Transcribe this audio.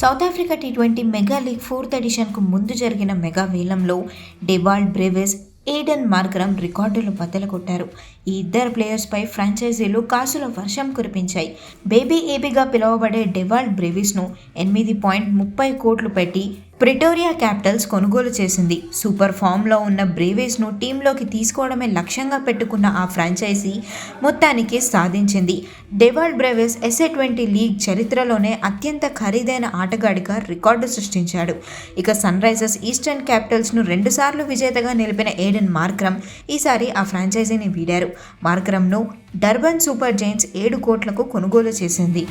South Africa T20 mega league 4th ఎడిషన్కు ముందు జరిగిన mega వేలంలో డెవాల్డ్ బ్రేవెస్, ఎయిడెన్ మార్కరమ్ రికార్డులు బద్దలుకొట్టారు. ఈ ఇద్దరు ప్లేయర్స్పై ఫ్రాంచైజీలు కాసుల వర్షం కురిపించాయి. బేబీ ఏబీగా పిలువబడే డెవాల్డ్ బ్రేవిస్ను 8.30 కోట్లు పెట్టి ప్రిటోరియా క్యాపిటల్స్ కొనుగోలు చేసింది. సూపర్ ఫామ్లో ఉన్న బ్రేవిస్ను టీంలోకి తీసుకోవడమే లక్ష్యంగా పెట్టుకున్న ఆ ఫ్రాంచైజీ మొత్తానికి సాధించింది. డెవాల్డ్ బ్రేవిస్ SA20 లీగ్ చరిత్రలోనే అత్యంత ఖరీదైన ఆటగాడిగా రికార్డు సృష్టించాడు. ఇక సన్ రైజర్స్ ఈస్టర్న్ క్యాపిటల్స్ను 2 సార్లు విజేతగా నిలిపిన ఎయిడెన్ మార్కరమ్ ఈసారి ఆ ఫ్రాంచైజీని వీడారు. మార్కరమ్ను డర్బన్ సూపర్ జైంట్స్ 7 కోట్లకు కొనుగోలు చేసింది.